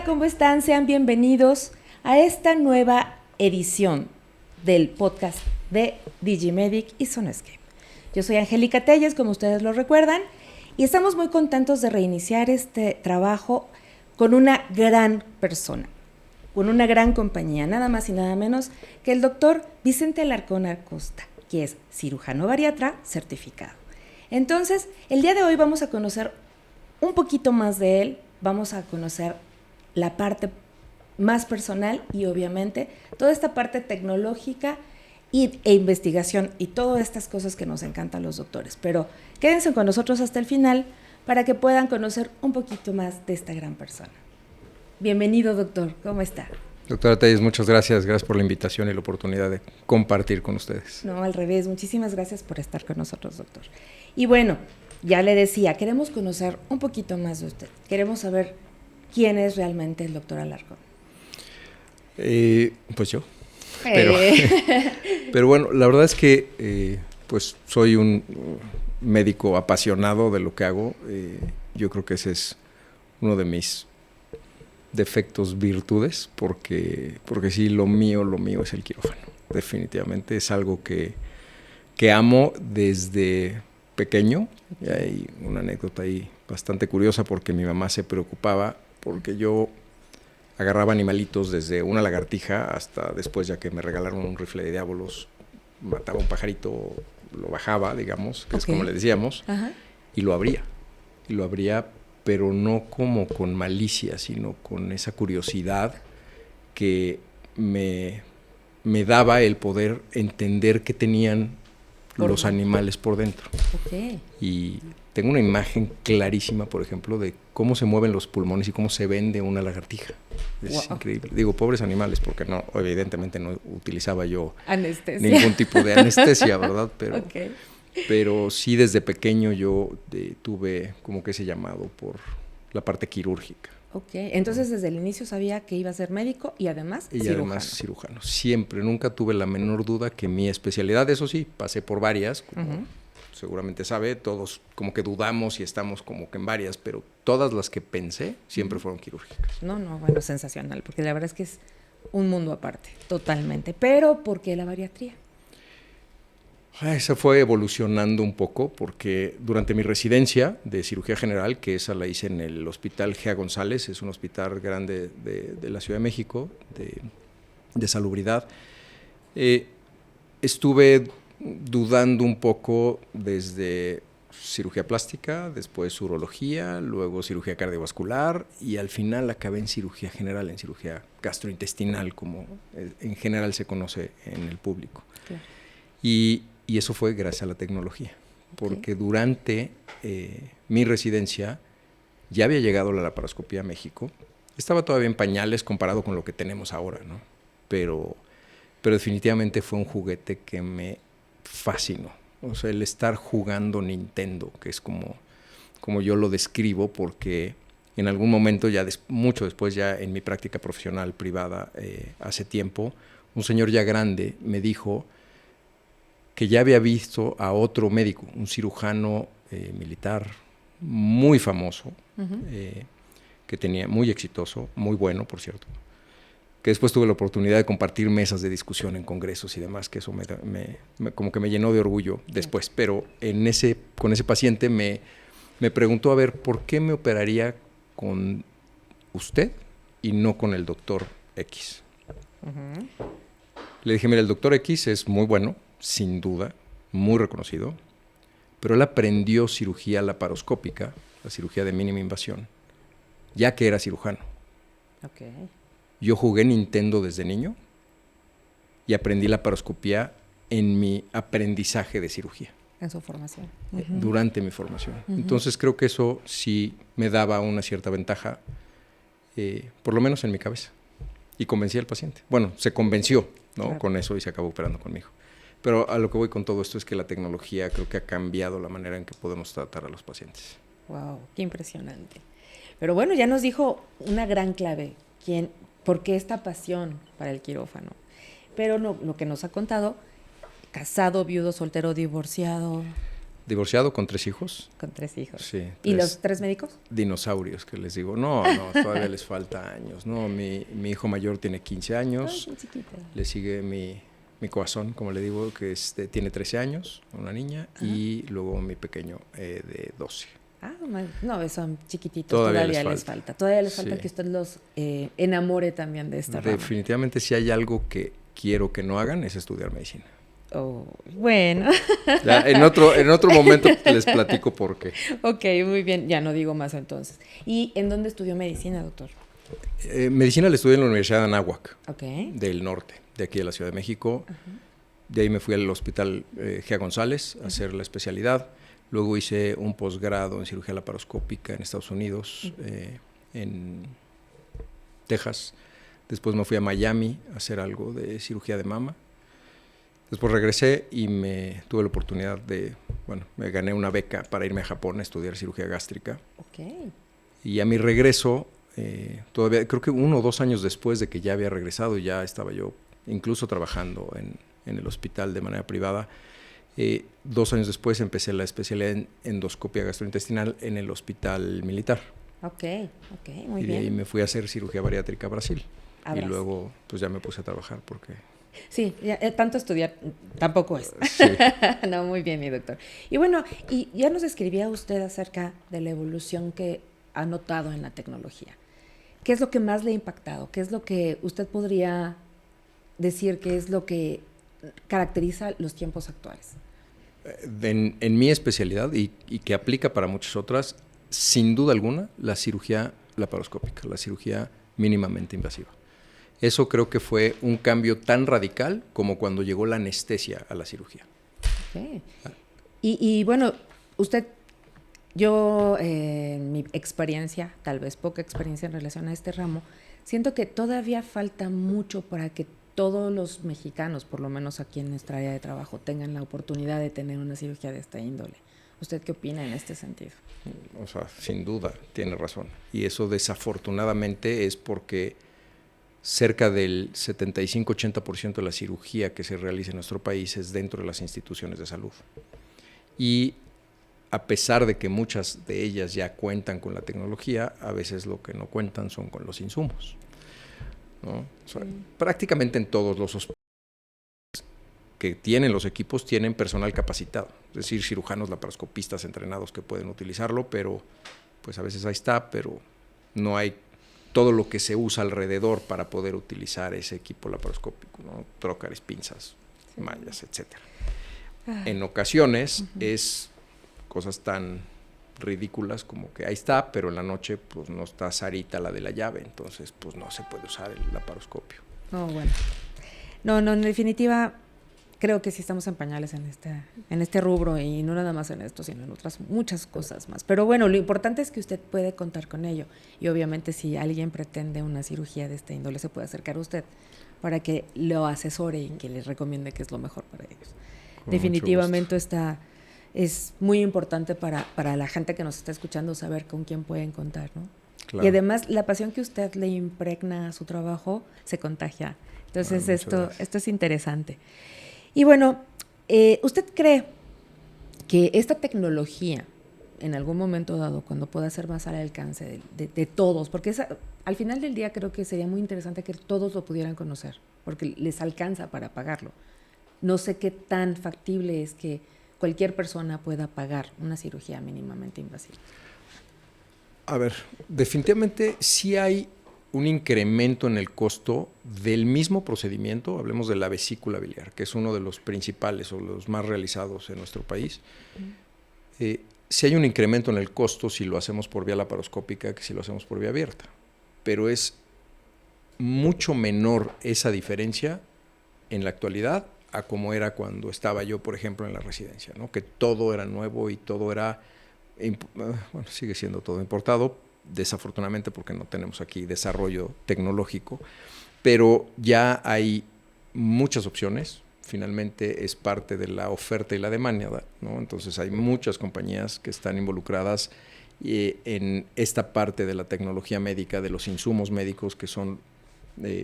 Hola, ¿cómo están? Sean bienvenidos a esta nueva edición del podcast de Digimedic y Sonoscape. Yo soy Angélica Telles, como ustedes lo recuerdan, y estamos muy contentos de reiniciar este trabajo con una gran persona, con una gran compañía, nada más y nada menos que el doctor Vicente Alarcón Acosta, que es cirujano bariatra certificado. Entonces, el día de hoy vamos a conocer un poquito más de él, vamos a conocer la parte más personal y obviamente toda esta parte tecnológica e investigación y todas estas cosas que nos encantan a los doctores. Pero quédense con nosotros hasta el final para que puedan conocer un poquito más de esta gran persona. Bienvenido, doctor. ¿Cómo está? Doctora Telles, muchas gracias. Gracias por la invitación y la oportunidad de compartir con ustedes. No, al revés. Muchísimas gracias por estar con nosotros, doctor. Y bueno, ya le decía, queremos conocer un poquito más de usted. Queremos saber quién es realmente el doctor Alarcón. Pues yo. Pero bueno, la verdad es que pues soy un médico apasionado de lo que hago. Yo creo que ese es uno de mis defectos, virtudes, porque sí, lo mío es el quirófano. Definitivamente es algo que amo desde pequeño. Y hay una anécdota ahí bastante curiosa porque mi mamá se preocupaba porque yo agarraba animalitos desde una lagartija hasta después, ya que me regalaron un rifle de diabolos, mataba un pajarito, lo bajaba, digamos, que es como le decíamos, y lo abría, pero no como con malicia, sino con esa curiosidad que me daba el poder entender qué tenían los animales por dentro. Okay. Y tengo una imagen clarísima, por ejemplo, de cómo se mueven los pulmones y cómo se vende una lagartija. Es increíble. Digo, pobres animales, porque no, evidentemente no utilizaba yo anestesia, ningún tipo de anestesia, ¿verdad? Pero sí, desde pequeño yo tuve como que ese llamado por la parte quirúrgica. Ok, entonces desde el inicio sabía que iba a ser médico y además cirujano. Siempre, nunca tuve la menor duda que mi especialidad, eso sí, pasé por varias, como seguramente sabe, todos como que dudamos y estamos como que en varias, pero todas las que pensé siempre fueron quirúrgicas. No, bueno, sensacional, porque la verdad es que es un mundo aparte, totalmente. Pero, ¿por qué la bariatría? Esa fue evolucionando un poco porque durante mi residencia de cirugía general, que esa la hice en el Hospital Gea González, es un hospital grande de la Ciudad de México, de salubridad, estuve dudando un poco desde cirugía plástica, después urología, luego cirugía cardiovascular y al final acabé en cirugía general, en cirugía gastrointestinal, como en general se conoce en el público. Claro. Y eso fue gracias a la tecnología, porque durante mi residencia ya había llegado la laparoscopía a México. Estaba todavía en pañales comparado con lo que tenemos ahora, ¿no? Pero definitivamente fue un juguete que me fascinó. O sea, el estar jugando Nintendo, que es como yo lo describo, porque en algún momento, mucho después, ya en mi práctica profesional privada, hace tiempo, un señor ya grande me dijo que ya había visto a otro médico, un cirujano militar muy famoso, que tenía, muy exitoso, muy bueno, por cierto, que después tuve la oportunidad de compartir mesas de discusión en congresos y demás, que eso como que me llenó de orgullo después. Pero con ese paciente me preguntó, a ver, ¿por qué me operaría con usted y no con el doctor X? Le dije, mira, el doctor X es muy bueno, sin duda, muy reconocido, pero él aprendió cirugía laparoscópica, la cirugía de mínima invasión, ya que era cirujano. Okay. Yo jugué Nintendo desde niño y aprendí laparoscopía en mi aprendizaje de cirugía. En su formación. Durante mi formación. Entonces creo que eso sí me daba una cierta ventaja, por lo menos en mi cabeza. Y convencí al paciente. Bueno, se convenció, ¿no? Claro. Con eso y se acabó operando conmigo. Pero a lo que voy con todo esto es que la tecnología creo que ha cambiado la manera en que podemos tratar a los pacientes. Wow, qué impresionante. Pero bueno, ya nos dijo una gran clave, por qué esta pasión para el quirófano. Pero lo que nos ha contado, casado, viudo, soltero, divorciado. Divorciado con 3 hijos. Con 3 hijos. Sí. ¿Y los 3 médicos? Dinosaurios, que les digo. No, todavía les falta años. No, mi hijo mayor tiene 15 años. Ay, qué chiquita. Le sigue mi corazón, como le digo, que tiene 13 años, una niña. Ajá. Y luego mi pequeño de 12. No, son chiquititos, todavía les falta. Todavía les falta que usted los enamore también de esta rama. Definitivamente, si hay algo que quiero que no hagan, es estudiar medicina. Oh, bueno. Ya, en otro momento les platico por qué. Ok, muy bien. Ya no digo más entonces. ¿Y en dónde estudió medicina, doctor? Medicina la estudié en la Universidad de Anáhuac, del norte, de aquí de la Ciudad de México. De ahí me fui al Hospital G.A. González a hacer la especialidad. Luego hice un posgrado en cirugía laparoscópica en Estados Unidos, en Texas. Después me fui a Miami a hacer algo de cirugía de mama. Después regresé y tuve la oportunidad me gané una beca para irme a Japón a estudiar cirugía gástrica. Okay. Y a mi regreso, todavía creo que 1 o 2 años después de que ya había regresado, ya estaba yo incluso trabajando en el hospital de manera privada. 2 años después empecé la especialidad en endoscopia gastrointestinal en el hospital militar. Ok, muy bien. Y de ahí me fui a hacer cirugía bariátrica a Brasil. Y luego pues ya me puse a trabajar porque... Sí, tanto estudiar tampoco es. Sí. No, muy bien, mi doctor. Y bueno, y ya nos escribía usted acerca de la evolución que ha notado en la tecnología. ¿Qué es lo que más le ha impactado? ¿Qué es lo que usted podría decir que es lo que caracteriza los tiempos actuales? En mi especialidad, y que aplica para muchas otras, sin duda alguna, la cirugía laparoscópica, la cirugía mínimamente invasiva. Eso creo que fue un cambio tan radical como cuando llegó la anestesia a la cirugía. Okay. Y bueno, yo en mi experiencia, tal vez poca experiencia en relación a este ramo, siento que todavía falta mucho para que todos los mexicanos, por lo menos aquí en nuestra área de trabajo, tengan la oportunidad de tener una cirugía de esta índole. ¿Usted qué opina en este sentido? O sea, sin duda, tiene razón. Y eso desafortunadamente es porque cerca del 75-80% de la cirugía que se realiza en nuestro país es dentro de las instituciones de salud. Y a pesar de que muchas de ellas ya cuentan con la tecnología, a veces lo que no cuentan son con los insumos, ¿no? O sea, prácticamente en todos los hospitales que tienen los equipos tienen personal capacitado, es decir, cirujanos laparoscopistas entrenados que pueden utilizarlo, pero pues a veces ahí está, pero no hay todo lo que se usa alrededor para poder utilizar ese equipo laparoscópico, ¿no? Trócares, pinzas, mallas, etcétera. En ocasiones es cosas tan ridículas como que ahí está, pero en la noche pues no está Sarita, la de la llave, entonces pues no se puede usar el laparoscopio. Oh, bueno. No, en definitiva creo que sí estamos en pañales en este rubro, y no nada más en esto, sino en otras muchas cosas más. Pero bueno, lo importante es que usted puede contar con ello, y obviamente si alguien pretende una cirugía de esta índole se puede acercar a usted para que lo asesore y que le recomiende qué es lo mejor para ellos. Con definitivamente es muy importante para la gente que nos está escuchando saber con quién pueden contar, ¿no? Claro. Y además la pasión que usted le impregna a su trabajo se contagia. Entonces esto es interesante. Y bueno, ¿usted cree que esta tecnología en algún momento dado, cuando pueda ser más al alcance de todos, porque al final del día creo que sería muy interesante que todos lo pudieran conocer, porque les alcanza para pagarlo? No sé qué tan factible es que cualquier persona pueda pagar una cirugía mínimamente invasiva. A ver, definitivamente sí hay un incremento en el costo del mismo procedimiento. Hablemos de la vesícula biliar, que es uno de los principales o los más realizados en nuestro país. Sí hay un incremento en el costo si lo hacemos por vía laparoscópica que si lo hacemos por vía abierta, pero es mucho menor esa diferencia en la actualidad a como era cuando estaba yo, por ejemplo, en la residencia, ¿no? Que todo era nuevo y todo era, bueno, sigue siendo todo importado, desafortunadamente porque no tenemos aquí desarrollo tecnológico, pero ya hay muchas opciones. Finalmente es parte de la oferta y la demanda, ¿no? Entonces hay muchas compañías que están involucradas en esta parte de la tecnología médica, de los insumos médicos que son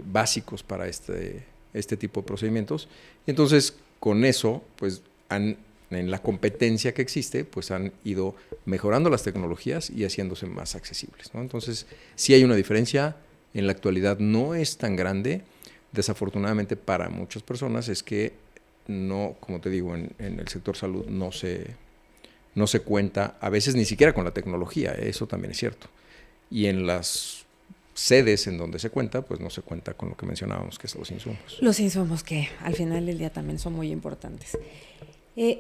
básicos para este tipo de procedimientos. Entonces, con eso, pues han en la competencia que existe, pues han ido mejorando las tecnologías y haciéndose más accesibles, ¿no? Entonces, sí hay una diferencia. En la actualidad no es tan grande. Desafortunadamente para muchas personas es que no, como te digo, en el sector salud no se cuenta, a veces ni siquiera con la tecnología, eso también es cierto. Y en las sedes en donde se cuenta, pues no se cuenta con lo que mencionábamos, que son los insumos. Los insumos que al final del día también son muy importantes.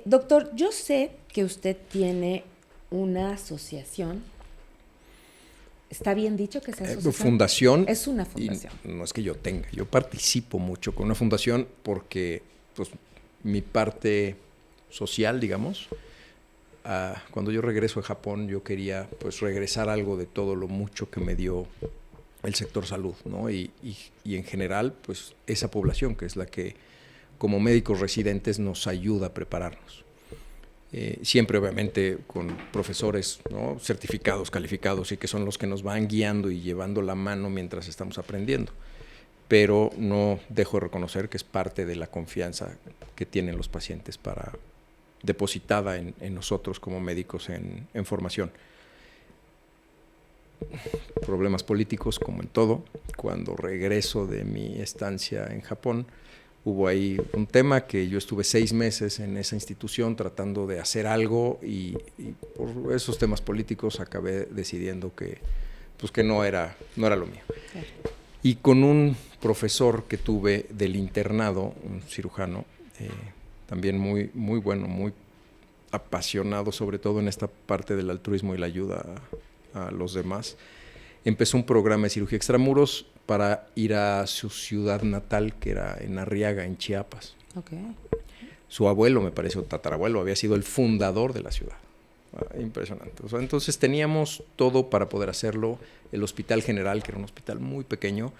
Doctor, yo sé que usted tiene una asociación. ¿Está bien dicho que es asociación? Fundación. Es una fundación. No es que yo tenga, yo participo mucho con una fundación porque pues, mi parte social, digamos, cuando yo regreso a Japón, yo quería pues regresar algo de todo lo mucho que me dio el sector salud, ¿no? Y en general, pues esa población que es la que como médicos residentes nos ayuda a prepararnos. Siempre obviamente con profesores, ¿no? Certificados, calificados y que son los que nos van guiando y llevando la mano mientras estamos aprendiendo. Pero no dejo de reconocer que es parte de la confianza que tienen los pacientes depositada en nosotros como médicos en formación. Problemas políticos como en todo. Cuando regreso de mi estancia en Japón, hubo ahí un tema que yo estuve 6 meses en esa institución tratando de hacer algo y por esos temas políticos acabé decidiendo que no era lo mío. Claro. Y con un profesor que tuve del internado, un cirujano, también muy, muy bueno, muy apasionado, sobre todo en esta parte del altruismo y la ayuda a los demás, empezó un programa de cirugía extramuros para ir a su ciudad natal, que era en Arriaga, en Chiapas. Okay. Su abuelo, me parece, o tatarabuelo, había sido el fundador de la ciudad. Impresionante. O sea, entonces teníamos todo para poder hacerlo. El Hospital General, que era un hospital muy pequeño,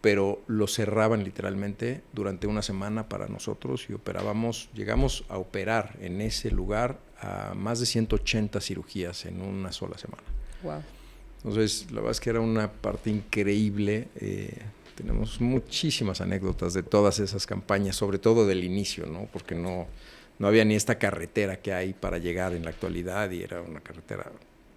pero lo cerraban literalmente durante una semana para nosotros y llegamos a operar en ese lugar a más de 180 cirugías en una sola semana. Wow. Entonces, la verdad es que era una parte increíble. Tenemos muchísimas anécdotas de todas esas campañas, sobre todo del inicio, ¿no? Porque no había ni esta carretera que hay para llegar en la actualidad y era una carretera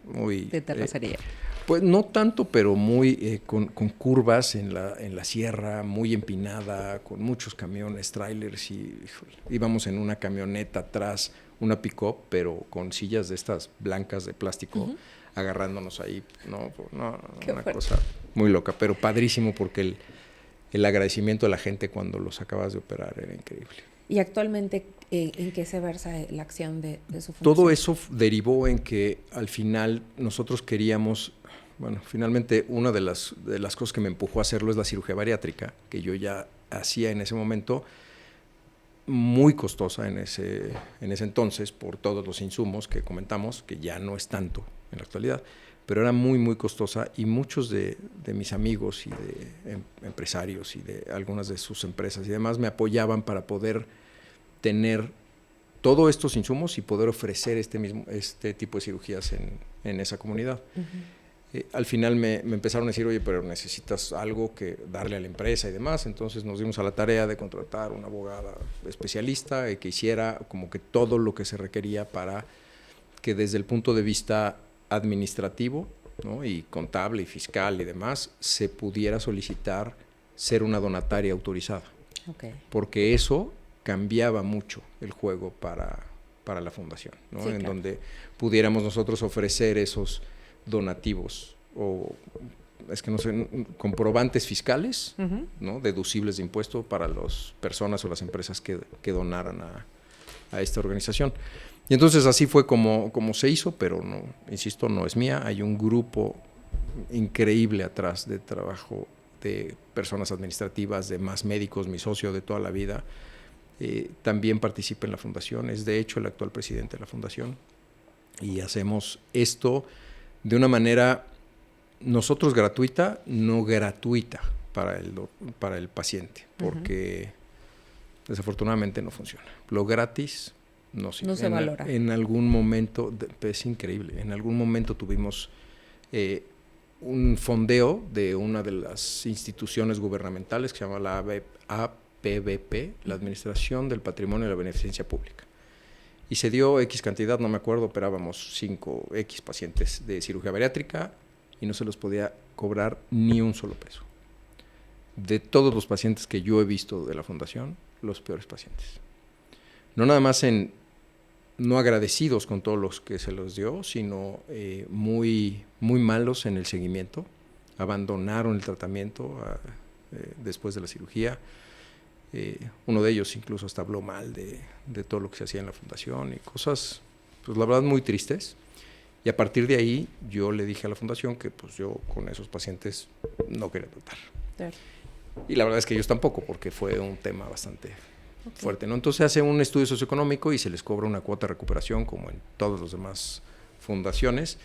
muy... De terracería. Pues no tanto, pero muy con curvas en la sierra, muy empinada, con muchos camiones, trailers y íbamos en una camioneta atrás, una pick-up, pero con sillas de estas blancas de plástico, agarrándonos ahí, una cosa muy loca, pero padrísimo porque el agradecimiento de la gente cuando los acabas de operar era increíble. ¿Y actualmente en qué se versa la acción de su fundación? Todo eso derivó en que al final nosotros queríamos, finalmente una de las cosas que me empujó a hacerlo es la cirugía bariátrica, que yo ya hacía en ese momento, muy costosa en ese entonces por todos los insumos que comentamos, que ya no es tanto en la actualidad, pero era muy, muy costosa y muchos de mis amigos y de empresarios y de algunas de sus empresas y demás me apoyaban para poder tener todos estos insumos y poder ofrecer este tipo de cirugías en esa comunidad. Al final me empezaron a decir, oye, pero necesitas algo que darle a la empresa y demás, entonces nos dimos a la tarea de contratar una abogada especialista que hiciera como que todo lo que se requería para que desde el punto de vista administrativo, ¿no? Y contable y fiscal y demás, se pudiera solicitar ser una donataria autorizada. Okay. Porque eso cambiaba mucho el juego para la fundación, ¿no? Sí, en claro. donde pudiéramos nosotros ofrecer esos donativos o comprobantes fiscales, ¿no? Deducibles de impuesto para las personas o las empresas que donaran a esta organización. Y entonces así fue como se hizo, pero no, insisto, no es mía. Hay un grupo increíble atrás de trabajo de personas administrativas, de más médicos, mi socio de toda la vida. También participa en la fundación, es de hecho el actual presidente de la fundación. Y hacemos esto de una manera, nosotros gratuita, no gratuita para el paciente, porque desafortunadamente no funciona. Lo gratis no sirve. No se valora. En algún momento, es increíble, en algún momento tuvimos un fondeo de una de las instituciones gubernamentales que se llama la APBP, la Administración del Patrimonio y la Beneficencia Pública. Y se dio X cantidad, no me acuerdo, operábamos 5X pacientes de cirugía bariátrica y no se los podía cobrar ni un solo peso. De todos los pacientes que yo he visto de la fundación, los peores pacientes. No nada más en no agradecidos con todos los que se los dio, sino muy, muy malos en el seguimiento. Abandonaron el tratamiento después de la cirugía. Uno de ellos incluso hasta habló mal de todo lo que se hacía en la fundación y cosas, pues la verdad, muy tristes. Y a partir de ahí yo le dije a la fundación que pues yo con esos pacientes no quería tratar. Claro. Y la verdad es que ellos tampoco, porque fue un tema bastante fuerte, ¿no? Entonces se hace un estudio socioeconómico y se les cobra una cuota de recuperación como en todas las demás fundaciones,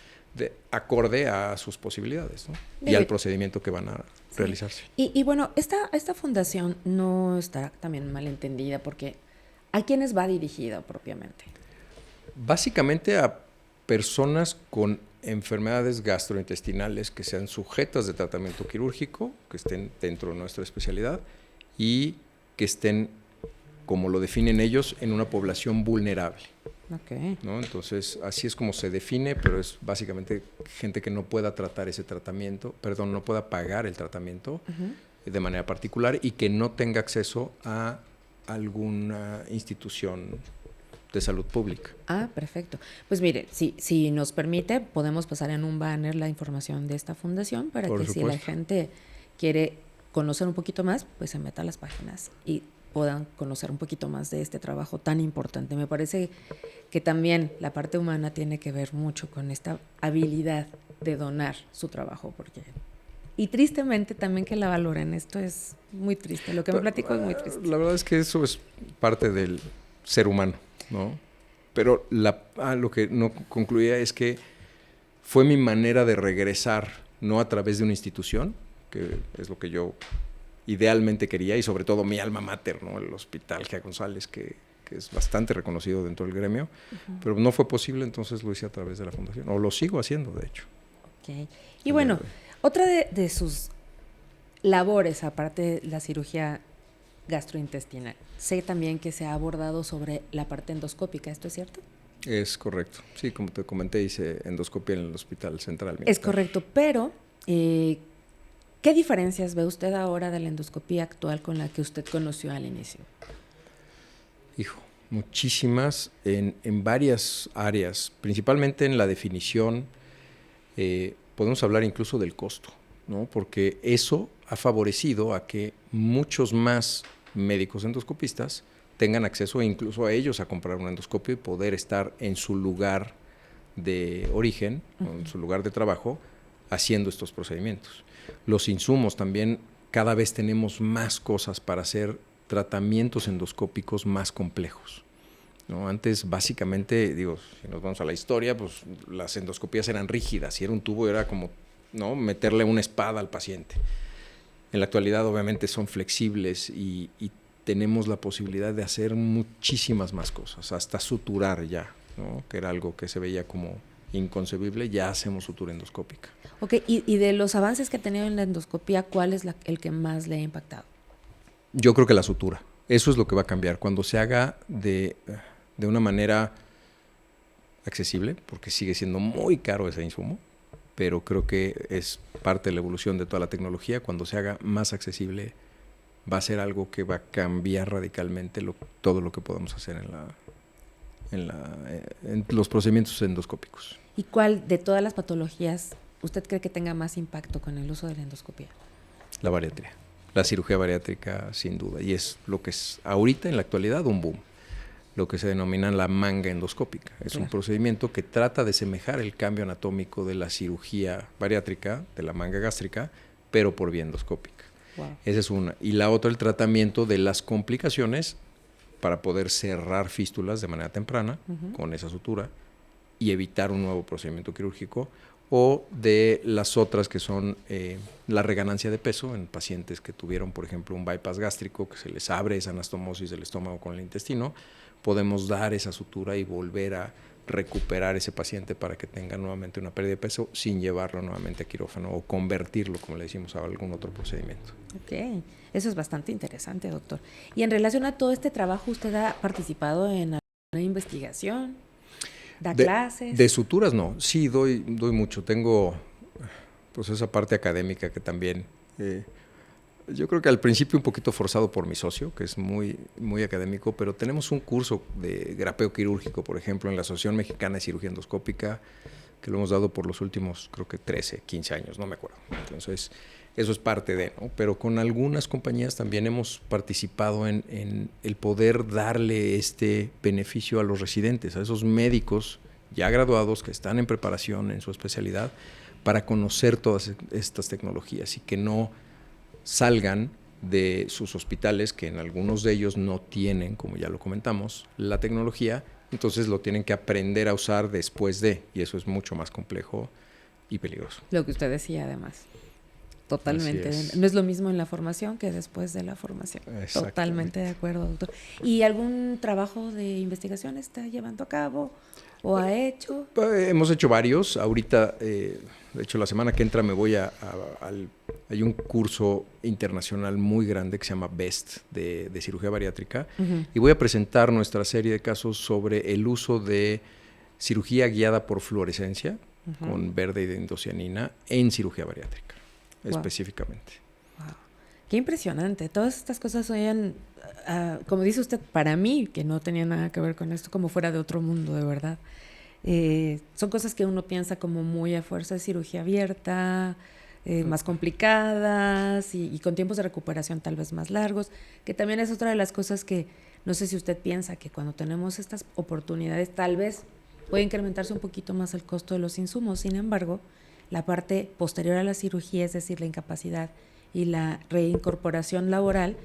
acorde a sus posibilidades, ¿no? Y al procedimiento que van a realizarse. Y bueno, esta fundación no está también malentendida, porque ¿a quiénes va dirigida propiamente? Básicamente a personas con enfermedades gastrointestinales que sean sujetas de tratamiento quirúrgico, que estén dentro de nuestra especialidad y que estén, como lo definen ellos, en una población vulnerable. Okay. ¿No? Entonces, así es como se define, pero es básicamente gente que no pueda tratar ese tratamiento, no pueda pagar el tratamiento de manera particular y que no tenga acceso a alguna institución de salud pública. Ah, perfecto. Pues mire, si nos permite, podemos pasar en un banner la información de esta fundación para que si la gente quiere conocer un poquito más, pues se meta a las páginas y puedan conocer un poquito más de este trabajo tan importante. Me parece que también la parte humana tiene que ver mucho con esta habilidad de donar su trabajo, y tristemente también que la valoren. Esto es muy triste, lo que me platico es muy triste. La verdad es que eso es parte del ser humano, ¿no? Pero lo que no concluía es que fue mi manera de regresar, no a través de una institución, que es lo que yo idealmente quería, y sobre todo mi alma mater, ¿no? El Hospital G. González, que es bastante reconocido dentro del gremio, pero no fue posible, entonces lo hice a través de la fundación, o lo sigo haciendo, de hecho. Okay. Y bueno, otra de sus labores, aparte de la cirugía gastrointestinal, sé también que se ha abordado sobre la parte endoscópica, ¿esto es cierto? Es correcto, sí, como te comenté, hice endoscopia en el Hospital Central Militar. Es correcto, pero ¿qué diferencias ve usted ahora de la endoscopía actual con la que usted conoció al inicio? Muchísimas en varias áreas, principalmente en la definición. Podemos hablar incluso del costo, ¿no? Porque eso ha favorecido a que muchos más médicos endoscopistas tengan acceso incluso a ellos a comprar un endoscopio y poder estar en su lugar de origen, en su lugar de trabajo, haciendo estos procedimientos. Los insumos también, cada vez tenemos más cosas para hacer tratamientos endoscópicos más complejos, ¿no? Antes, básicamente, si nos vamos a la historia, pues las endoscopías eran rígidas y era un tubo, era como, ¿no?, meterle una espada al paciente. En la actualidad, obviamente, son flexibles y tenemos la posibilidad de hacer muchísimas más cosas, hasta suturar ya, ¿no?, que era algo que se veía como inconcebible, ya hacemos sutura endoscópica. Ok, y de los avances que ha tenido en la endoscopía, ¿cuál es el que más le ha impactado? Yo creo que la sutura. Eso es lo que va a cambiar. Cuando se haga de una manera accesible, porque sigue siendo muy caro ese insumo, pero creo que es parte de la evolución de toda la tecnología. Cuando se haga más accesible, va a ser algo que va a cambiar radicalmente todo lo que podamos hacer en los procedimientos endoscópicos. ¿Y cuál de todas las patologías usted cree que tenga más impacto con el uso de la endoscopia? La bariatría. La cirugía bariátrica, sin duda, y es lo que es ahorita en la actualidad un boom, lo que se denomina la manga endoscópica. Es un procedimiento que trata de semejar el cambio anatómico de la cirugía bariátrica, de la manga gástrica, pero por vía endoscópica. Wow. Esa es una. Y la otra, el tratamiento de las complicaciones para poder cerrar fístulas de manera temprana con esa sutura y evitar un nuevo procedimiento quirúrgico, o de las otras que son la reganancia de peso en pacientes que tuvieron, por ejemplo, un bypass gástrico, que se les abre esa anastomosis del estómago con el intestino. Podemos dar esa sutura y volver a recuperar ese paciente para que tenga nuevamente una pérdida de peso sin llevarlo nuevamente a quirófano o convertirlo, como le decimos, a algún otro procedimiento. Ok, eso es bastante interesante, doctor. Y en relación a todo este trabajo, ¿usted ha participado en ¿Una investigación? ¿Da clases? De suturas no, sí doy mucho. Tengo pues esa parte académica que también, yo creo que al principio un poquito forzado por mi socio, que es muy, muy académico, pero tenemos un curso de grapeo quirúrgico, por ejemplo, en la Asociación Mexicana de Cirugía Endoscópica, que lo hemos dado por los últimos, creo que 13, 15 años, no me acuerdo. Entonces, eso es parte de, ¿no? Pero con algunas compañías también hemos participado en el poder darle este beneficio a los residentes, a esos médicos ya graduados que están en preparación en su especialidad, para conocer todas estas tecnologías y que no salgan de sus hospitales, que en algunos de ellos no tienen, como ya lo comentamos, la tecnología, entonces lo tienen que aprender a usar después de, y eso es mucho más complejo y peligroso. Lo que usted decía, además. Totalmente. No es lo mismo en la formación que después de la formación. Totalmente de acuerdo, doctor. ¿Y algún trabajo de investigación está llevando a cabo o ha hecho? Hemos hecho varios. Ahorita, de hecho, la semana que entra me voy hay un curso internacional muy grande que se llama BEST, de cirugía bariátrica, y voy a presentar nuestra serie de casos sobre el uso de cirugía guiada por fluorescencia con verde y de indocianina en cirugía bariátrica. Wow. Específicamente. Wow. Qué impresionante. Todas estas cosas oían, como dice usted, para mí, que no tenía nada que ver con esto, como fuera de otro mundo, de verdad. Son cosas que uno piensa como muy a fuerza de cirugía abierta, más complicadas y con tiempos de recuperación tal vez más largos, que también es otra de las cosas que no sé si usted piensa que cuando tenemos estas oportunidades tal vez puede incrementarse un poquito más el costo de los insumos. Sin embargo, la parte posterior a la cirugía, es decir, la incapacidad y la reincorporación laboral,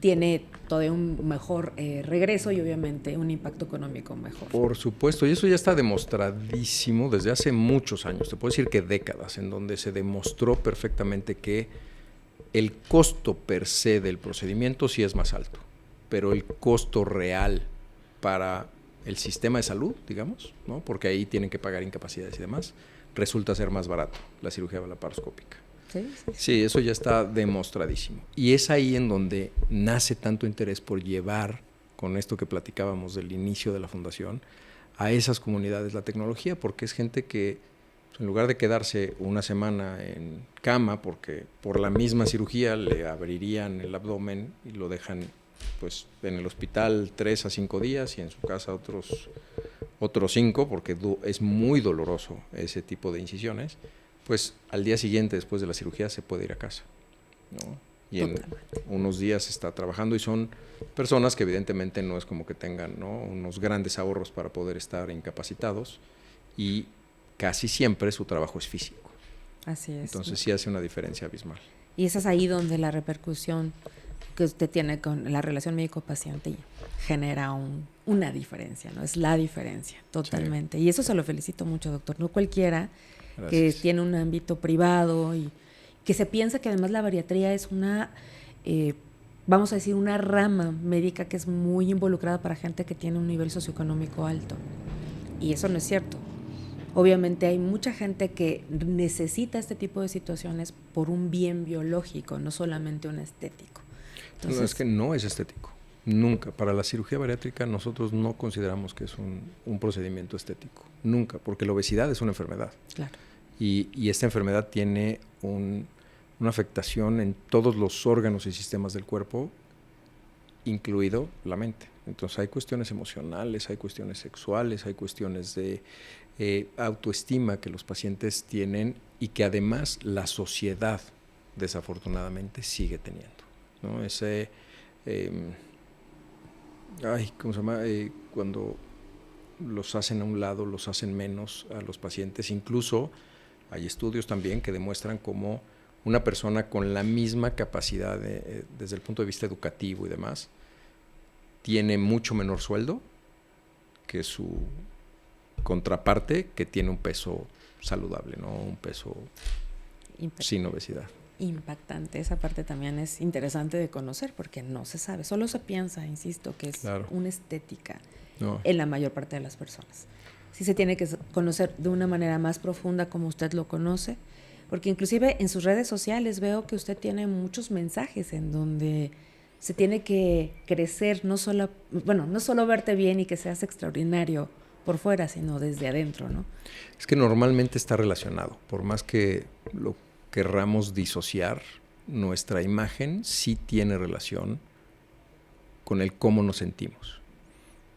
tiene todavía un mejor regreso y obviamente un impacto económico mejor. Por supuesto, y eso ya está demostradísimo desde hace muchos años, te puedo decir que décadas, en donde se demostró perfectamente que el costo per se del procedimiento sí es más alto, pero el costo real para el sistema de salud, digamos, ¿no? Porque ahí tienen que pagar incapacidades y demás, resulta ser más barato la cirugía laparoscópica. Sí, eso ya está demostradísimo. Y es ahí en donde nace tanto interés por llevar, con esto que platicábamos del inicio de la fundación, a esas comunidades la tecnología, porque es gente que en lugar de quedarse una semana en cama, porque por la misma cirugía le abrirían el abdomen y lo dejan pues en el hospital 3 a 5 días y en su casa otros 5, porque es muy doloroso ese tipo de incisiones, pues al día siguiente, después de la cirugía, se puede ir a casa, ¿no? Y en unos días está trabajando, y son personas que evidentemente no es como que tengan, ¿no?, unos grandes ahorros para poder estar incapacitados, y casi siempre su trabajo es físico. Así es. Entonces sí hace una diferencia abismal. Y esa es ahí donde la repercusión que usted tiene con la relación médico-paciente genera una diferencia, ¿no? Es la diferencia, totalmente. Sí. Y eso se lo felicito mucho, doctor. No cualquiera que tiene un ámbito privado y que se piensa que además la bariatría es una, vamos a decir, una rama médica que es muy involucrada para gente que tiene un nivel socioeconómico alto. Y eso no es cierto. Obviamente hay mucha gente que necesita este tipo de situaciones por un bien biológico, no solamente un estético. Entonces, no, es que no es estético. Nunca. Para la cirugía bariátrica nosotros no consideramos que es un procedimiento estético. Nunca, porque la obesidad es una enfermedad. Claro. Y esta enfermedad tiene una afectación en todos los órganos y sistemas del cuerpo, incluido la mente. Entonces hay cuestiones emocionales, hay cuestiones sexuales, hay cuestiones de autoestima que los pacientes tienen y que además la sociedad desafortunadamente sigue teniendo, ¿no? Ese, ¿cómo se llama? Cuando los hacen a un lado, los hacen menos a los pacientes. Incluso hay estudios también que demuestran cómo una persona con la misma capacidad desde el punto de vista educativo y demás tiene mucho menor sueldo que su contraparte que tiene un peso saludable, ¿no? Un peso sin obesidad. Impactante. Esa parte también es interesante de conocer porque no se sabe. Solo se piensa, insisto, que es una estética en la mayor parte de las personas. Sí se tiene que conocer de una manera más profunda como usted lo conoce, porque inclusive en sus redes sociales veo que usted tiene muchos mensajes en donde se tiene que crecer, no solo verte bien y que seas extraordinario por fuera, sino desde adentro, ¿no? Es que normalmente está relacionado, por más que lo querramos disociar, nuestra imagen sí tiene relación con el cómo nos sentimos,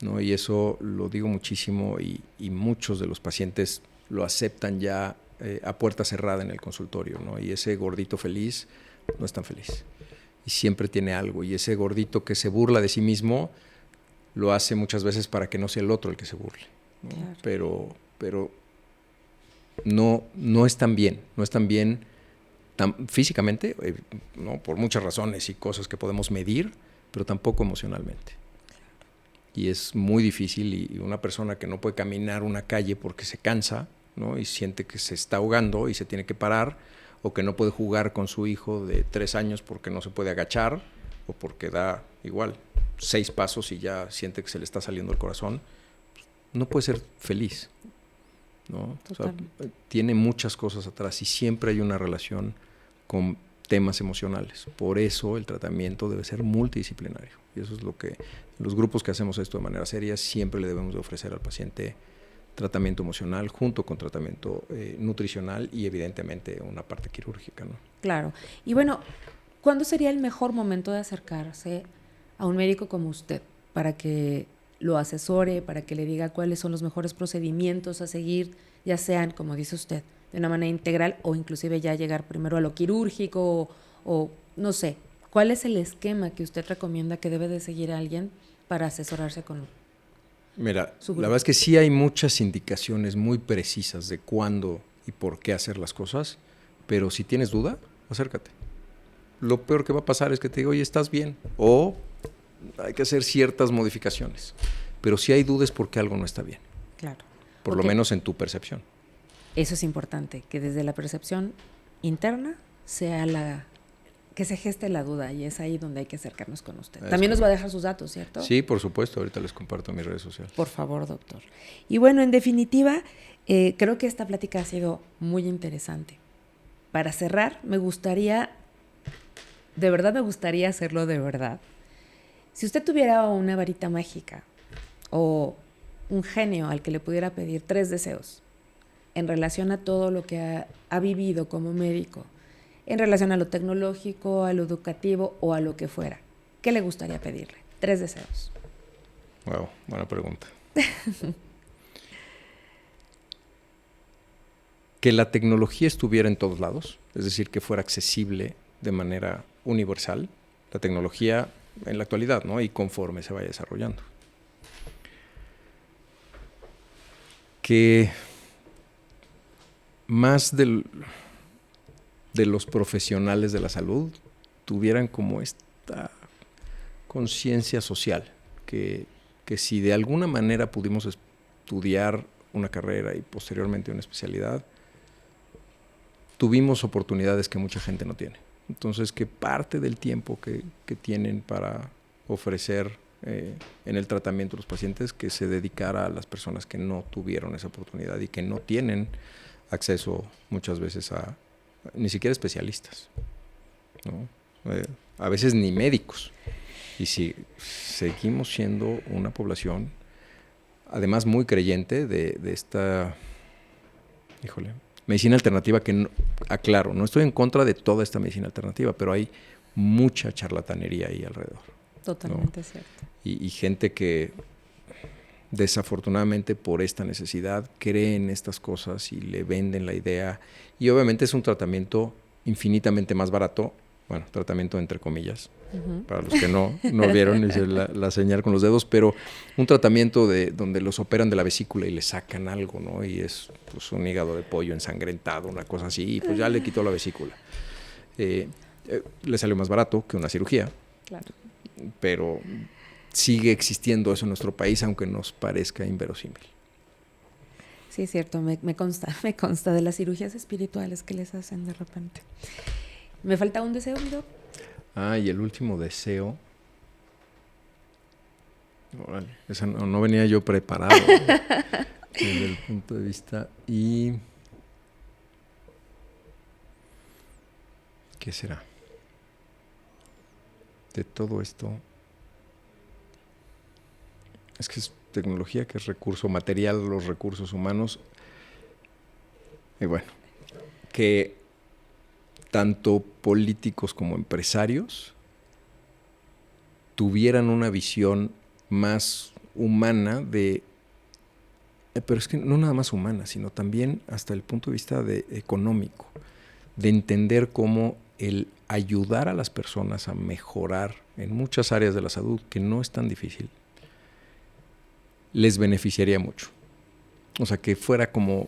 ¿no? Y eso lo digo muchísimo y muchos de los pacientes lo aceptan ya a puerta cerrada en el consultorio, ¿no? Y ese gordito feliz no es tan feliz y siempre tiene algo, y ese gordito que se burla de sí mismo lo hace muchas veces para que no sea el otro el que se burle, ¿no? Claro. Pero no es tan bien, físicamente, ¿no? Por muchas razones y cosas que podemos medir, pero tampoco emocionalmente. Y es muy difícil, y una persona que no puede caminar una calle porque se cansa, ¿no? Y siente que se está ahogando y se tiene que parar, o que no puede jugar con su hijo de 3 años porque no se puede agachar, o porque da igual 6 pasos y ya siente que se le está saliendo el corazón, no puede ser feliz, ¿no? O sea, tiene muchas cosas atrás y siempre hay una relación con temas emocionales. Por eso el tratamiento debe ser multidisciplinario. Y eso es lo que los grupos que hacemos esto de manera seria siempre le debemos de ofrecer al paciente: tratamiento emocional junto con tratamiento nutricional y evidentemente una parte quirúrgica, ¿no? Claro. Y bueno, ¿cuándo sería el mejor momento de acercarse a un médico como usted para que lo asesore, para que le diga cuáles son los mejores procedimientos a seguir, ya sean, como dice usted, de una manera integral, o inclusive ya llegar primero a lo quirúrgico, o no sé, cuál es el esquema que usted recomienda que debe de seguir a alguien para asesorarse con Mira, la verdad es que sí hay muchas indicaciones muy precisas de cuándo y por qué hacer las cosas, pero si tienes duda, acércate. Lo peor que va a pasar es que te diga: oye, ¿estás bien? O hay que hacer ciertas modificaciones. Pero si hay dudas es porque algo no está bien. Claro. Por lo menos en tu percepción. Eso es importante, que desde la percepción interna sea que se geste la duda, y es ahí donde hay que acercarnos con usted. También nos va a dejar sus datos, ¿cierto? Sí, por supuesto. Ahorita les comparto mis redes sociales. Por favor, doctor. Y bueno, en definitiva, creo que esta plática ha sido muy interesante. Para cerrar, me gustaría hacerlo de verdad. Si usted tuviera una varita mágica o un genio al que le pudiera pedir 3 deseos en relación a todo lo que ha vivido como médico, en relación a lo tecnológico, a lo educativo o a lo que fuera, ¿qué le gustaría pedirle? 3 deseos. Wow, buena pregunta. Que la tecnología estuviera en todos lados, es decir, que fuera accesible de manera universal, la tecnología en la actualidad, ¿no? Y conforme se vaya desarrollando. Que más de los profesionales de la salud tuvieran como esta conciencia social, que si de alguna manera pudimos estudiar una carrera y posteriormente una especialidad, tuvimos oportunidades que mucha gente no tiene. Entonces, que parte del tiempo que tienen para ofrecer en el tratamiento de los pacientes, que se dedicara a las personas que no tuvieron esa oportunidad y que no tienen acceso muchas veces a ni siquiera especialistas, ¿no? A veces ni médicos. Y si seguimos siendo una población, además muy creyente de esta, medicina alternativa, que, aclaro, no estoy en contra de toda esta medicina alternativa, pero hay mucha charlatanería ahí alrededor. Totalmente, ¿no? Cierto. Y gente que desafortunadamente por esta necesidad cree en estas cosas y le venden la idea. Y obviamente es un tratamiento infinitamente más barato, bueno, tratamiento entre comillas, para los que no vieron, hice la señal con los dedos, pero un tratamiento donde los operan de la vesícula y le sacan algo, ¿no? Y es pues un hígado de pollo ensangrentado, una cosa así, y pues ya le quitó la vesícula. Le salió más barato que una cirugía. Claro. Pero sigue existiendo eso en nuestro país, aunque nos parezca inverosímil. Sí, es cierto, me consta de las cirugías espirituales que les hacen de repente. ¿Me falta un deseo, Doc? Y el último deseo. Órale, esa no venía yo preparado desde el punto de vista. ¿Y qué será? de todo esto es que es tecnología, que es recurso material, los recursos humanos. Y bueno, que tanto políticos como empresarios tuvieran una visión más humana pero es que no nada más humana, sino también hasta el punto de vista económico, de entender cómo el ayudar a las personas a mejorar en muchas áreas de la salud, que no es tan difícil, les beneficiaría mucho. O sea, que fuera como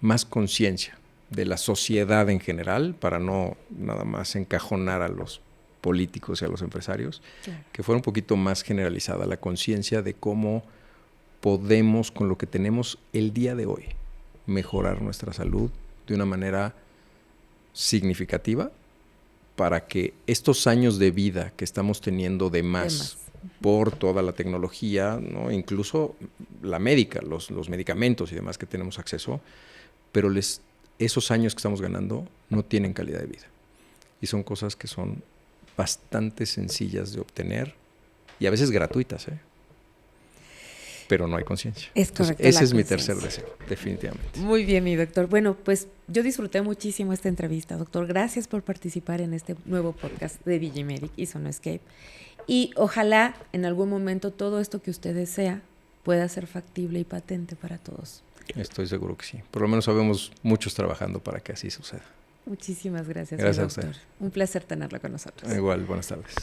más conciencia de la sociedad en general, para no nada más encajonar a los políticos y a los empresarios, claro, que fuera un poquito más generalizada la conciencia de cómo podemos, con lo que tenemos el día de hoy, mejorar nuestra salud de una manera significativa, para que estos años de vida que estamos teniendo de más por toda la tecnología, ¿no? Incluso la médica, los medicamentos y demás que tenemos acceso, pero esos años que estamos ganando no tienen calidad de vida. Y son cosas que son bastante sencillas de obtener y a veces gratuitas, pero no hay conciencia. Es correcto. Entonces, ese es mi tercer deseo, definitivamente. Muy bien, mi doctor. Bueno, pues yo disfruté muchísimo esta entrevista, doctor. Gracias por participar en este nuevo podcast de Digimedic y Sonoscape. Y ojalá en algún momento todo esto que usted desea pueda ser factible y patente para todos. Estoy seguro que sí. Por lo menos sabemos muchos trabajando para que así suceda. Muchísimas gracias, doctor. A usted. Un placer tenerlo con nosotros. Igual, buenas tardes.